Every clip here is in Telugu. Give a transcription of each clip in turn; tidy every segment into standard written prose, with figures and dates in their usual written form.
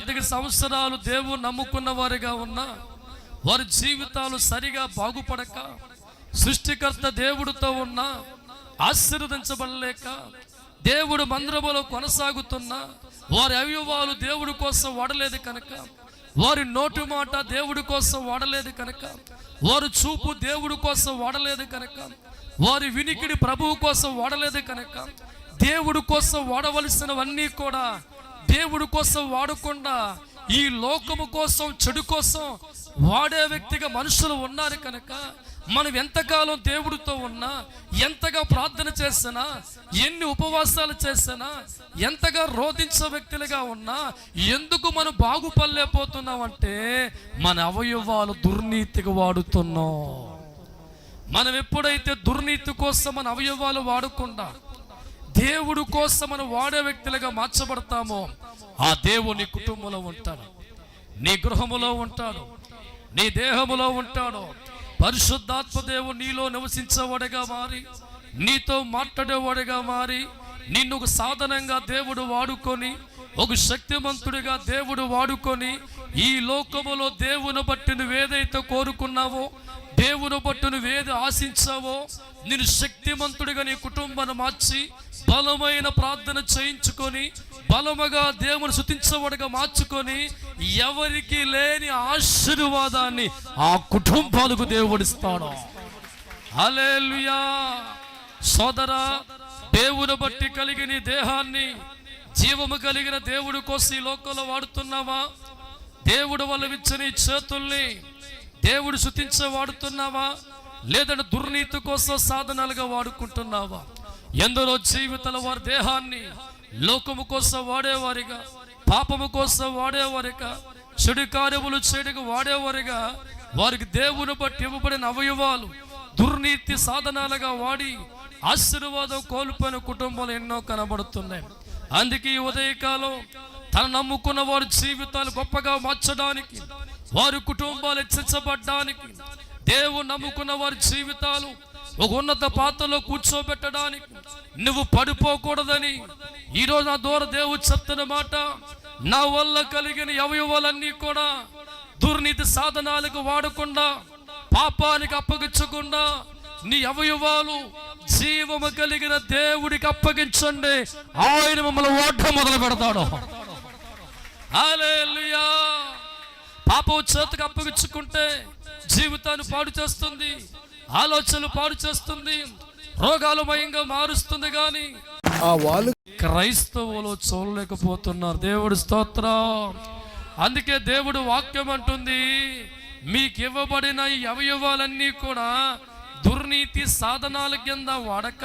పాతిక సంవత్సరాలు దేవుడు నమ్ముకున్న వారిగా ఉన్నా వారి జీవితాలు సరిగా బాగుపడక, సృష్టికర్త దేవుడితో ఉన్నా ఆశీర్వదించబడలేక, దేవుడు మందిరములో కొనసాగుతున్నా వారి అవయవాలు దేవుడి కోసం వాడలేదు కనుక, వారి నోటి మాట దేవుడి కోసం వాడలేదు కనుక, వారి చూపు దేవుడి కోసం వాడలేదు కనుక, వారి వినికిడి ప్రభువు కోసం వాడలేదు కనుక, దేవుడి కోసం వాడవలసినవన్నీ కూడా దేవుడి కోసం వాడకుండా ఈ లోకము కోసం, చెడు కోసం వాడే వ్యక్తిగా మనుషులు ఉన్నారు కనుక, మనం ఎంతకాలం దేవుడితో ఉన్నా, ఎంతగా ప్రార్థన చేసినా, ఎన్ని ఉపవాసాలు చేసినా, ఎంతగా రోధించే వ్యక్తులుగా ఉన్నా ఎందుకు మనం బాగుపడలేకపోతున్నామంటే మన అవయవాలు దుర్నీతిగా వాడుతున్నాం. మనం ఎప్పుడైతే దుర్నీతి కోసం మన అవయవాలు వాడకుండా దేవుడి కోసం మనం వాడే వ్యక్తులుగా మార్చబడతామో ఆ దేవుడు నీ కుటుంబంలో ఉంటాడు, నీ గృహములో ఉంటాడు, నీ దేహములో ఉంటాడు. పరిశుద్ధాత్మ దేవుడు నీలో నివసించేవాడిగా మారి, నీతో మాట్లాడేవాడిగా మారి, నిన్ను ఒక సాధనంగా దేవుడు వాడుకొని, ఒక శక్తిమంతుడిగా దేవుడు వాడుకొని, ఈ లోకములో దేవుని బట్టి నువ్వేదైతే కోరుకున్నావో, దేవుని బట్టి నువ్వేది ఆశించావో, నేను శక్తిమంతుడిగా నీ కుటుంబాన్ని మార్చి బలమైన ప్రార్థన చేయించుకొని, బలముగా దేవుని స్తుతించేవాడిగా మార్చుకొని, ఎవరికి లేని ఆశీర్వాదాన్ని ఆ కుటుంబాలకు దేవుడిస్తాడు. హల్లెలూయా. సోదరా, దేవుని బట్టి కలిగిన దేహాన్ని జీవము కలిగిన దేవుడి కోసం ఈ లోకంలో వాడుతున్నావా? దేవుడు వల్ల ఇచ్చిన ఈ చేతుల్ని దేవుడు స్తుతించే వాడుతున్నావా? లేదంటే దుర్నీతి కోసం సాధనాలుగా వాడుకుంటున్నావా? ఎందరో జీవితాల వారి దేహాన్ని లోకము కోసం వాడేవారిగా, పాపము కోసం వాడేవారిగా, చెడు కార్యములు చేయడానికి వాడేవారిగా, వారికి దేవుని బట్టి ఇవ్వబడిన అవయవాలు దుర్నీతి సాధనాలుగా వాడి ఆశీర్వాదం కోల్పోయిన కుటుంబాలు ఎన్నో కనబడుతున్నాయి. అందుకే ఈ ఉదయకాలం తను నమ్ముకున్న వారి జీవితాలు గొప్పగా మార్చడానికి, వారి కుటుంబాలు హెచ్చరించబడ్డానికి, దేవుడు నమ్ముకున్న వారి జీవితాలు ఒక ఉన్నత పాత్రలో కూర్చోబెట్టడానికి, నువ్వు పడిపోకూడదని ఈరోజు నా ద్వారా దేవుడు చెప్తున్న మాట, నా వల్ల కలిగిన అవయవాలన్నీ కూడా దుర్నీతి సాధనాలకు వాడకుండా, పాపానికి అప్పగించకుండా నీ అవయవాలు జీవము కలిగిన దేవుడికి అప్పగించండి. ఆయన మమ్మల్ని ఓడడం మొదలు పెడతాడు. హల్లెలూయా. పాపం చేతికి అప్పగించుకుంటే జీవితాన్ని పాడు చేస్తుంది, ఆలోచనలు పాడు చేస్తుంది, రోగాలమయంగా మారుస్తుంది. కానీ క్రైస్తవులు చూడలేకపోతున్నారు. దేవుడి స్తోత్రం. అందుకే దేవుడు వాక్యం అంటుంది, మీకు ఇవ్వబడిన ఈ అవయవాలన్నీ కూడా దుర్నీతి సాధనాల కింద వాడక,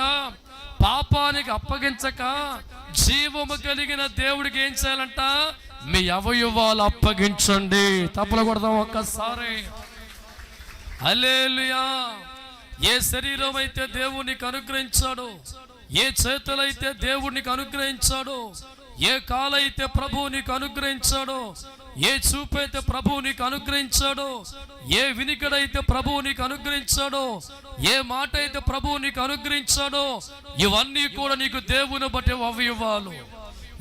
పాపానికి అప్పగించక, జీవము కలిగిన దేవుడికి ఏం చేయాలంట? మీ అవయవాలు అప్పగించండి. తప్పలు కొడదాం ఒక్కసారి. హల్లెలూయా. ఏ శరీరం అయితే దేవునికి అనుగ్రహించాడో, ఏ చేతులైతే దేవునికి అనుగ్రహించాడో, ఏ కాలైతే ప్రభువు నీకు అనుగ్రహించాడో, ఏ చూపైతే ప్రభువు నీకు అనుగ్రహించాడో, ఏ వినికిడైతే ప్రభువు నీకు అనుగ్రహించాడో, ఏ మాట అయితే ప్రభువు నీకు అనుగ్రహించాడో, ఇవన్నీ కూడా నీకు దేవుని బట్టి అవయవాలు.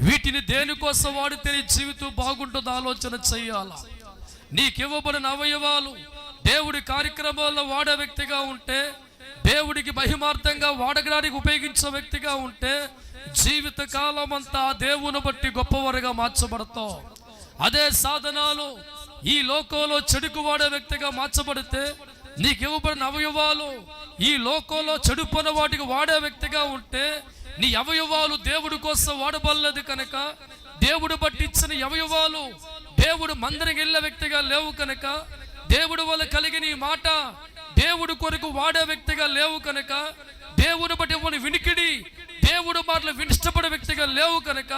వీటిని దేనికోసం వాడితే నీ జీవితం బాగుంటుందో ఆలోచన చెయ్యాలా. నీకు ఇవ్వబడిన అవయవాలు దేవుడి కార్యక్రమాల్లో వాడే వ్యక్తిగా ఉంటే, దేవుడికి మహిమార్థంగా వాడగడానికి ఉపయోగించే వ్యక్తిగా ఉంటే, జీవిత కాలం అంతా దేవుని బట్టి గొప్పవారుగా మార్చబడతావు. అదే సాధనాలు ఈ లోకంలో చెడుకు వాడే వ్యక్తిగా మార్చబడితే, నీకు ఇవ్వబడిన అవయవాలు ఈ లోకంలో చెడుపన వాటికి వాడే వ్యక్తిగా ఉంటే, నీ అవయవాలు దేవుడి కోసం వాడబడలేదు కనుక, దేవుడు బట్టి ఇచ్చిన అవయవాలు దేవుడు మందిరం వెళ్ళే వ్యక్తిగా లేవు కనుక, దేవుడు వల్ల కలిగిన ఈ మాట దేవుడు కొరకు వాడే వ్యక్తిగా లేవు కనుక, దేవుని బట్టి ఇవ్వని వినికిడి దేవుడు మాటలు ఇష్టపడే వ్యక్తిగా లేవు కనుక,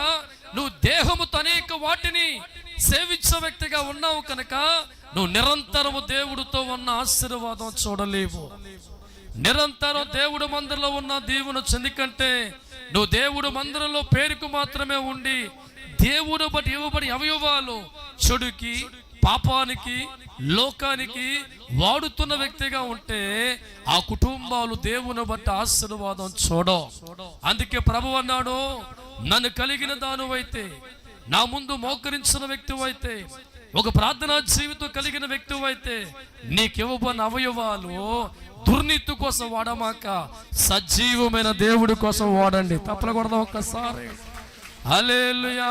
నువ్వు దేహముతో అనేక వాటిని సేవించే వ్యక్తిగా ఉన్నావు కనుక, నువ్వు నిరంతరము దేవుడితో ఉన్న ఆశీర్వాదం చూడలేవు. నిరంతరం దేవుడు మందిరంలో ఉన్న దీవును చెందికంటే, నువ్వు దేవుడు మందిరంలో పేరుకు మాత్రమే ఉండి దేవుడు బట్టి ఇవ్వబడి అవయవాలు చెడుకి, పాపానికి, లోకానికి వాడుతున్న వ్యక్తిగా ఉంటే ఆ కుటుంబాలు దేవుని బట్టి ఆశీర్వాదం చూడవు. అందుకే ప్రభువు అన్నాడు, నన్ను కలిగిన దానివైతే, నా ముందు మోకరించిన వ్యక్తివైతే, ఒక ప్రార్థనా జీవితం కలిగిన వ్యక్తివైతే, నీకివ్వబోని అవయవాలు దుర్నీతి కోసం వాడమాక సజీవమైన దేవుడి కోసం వాడండి. తప్పకూడదు ఒక్కసారి. హల్లెలూయా.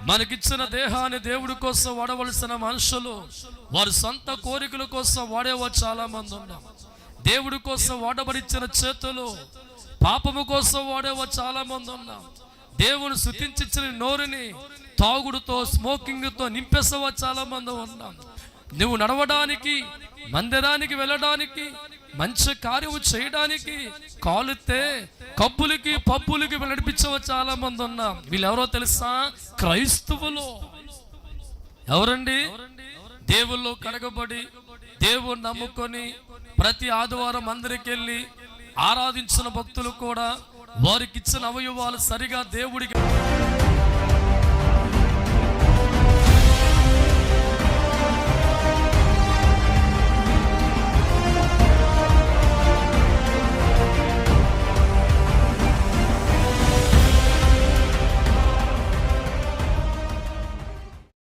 మనకిచ్చిన దేహాన్ని దేవుడి కోసం వాడవలసిన మనుషులు వారి సొంత కోరికల కోసం వాడేవారు చాలా మంది ఉన్నాం. దేవుడి కోసం వాడబడిచ్చిన చేతులు పాపము కోసం వాడేవారు చాలా మంది ఉన్నాం. దేవుని స్తుతించిన నోరుని తాగుడుతో, స్మోకింగ్తో నింపేసేవా చాలా మంది ఉన్నాం. నువ్వు నడవడానికి, మందిరానికి వెళ్ళడానికి, మంచి కార్యము చేయడానికి కాలుతే కబ్బులకి పబ్బులకి నడిపించవ చాలా మంది ఉన్నాం. వీళ్ళెవరో తెలుసా? క్రైస్తవులు. ఎవరండి? దేవుళ్ళు కడగబడి, దేవుని నమ్ముకొని ప్రతి ఆదివారం మందిరికి వెళ్ళి ఆరాధించిన భక్తులు కూడా వారికి ఇచ్చిన అవయవాలు సరిగా దేవుడికి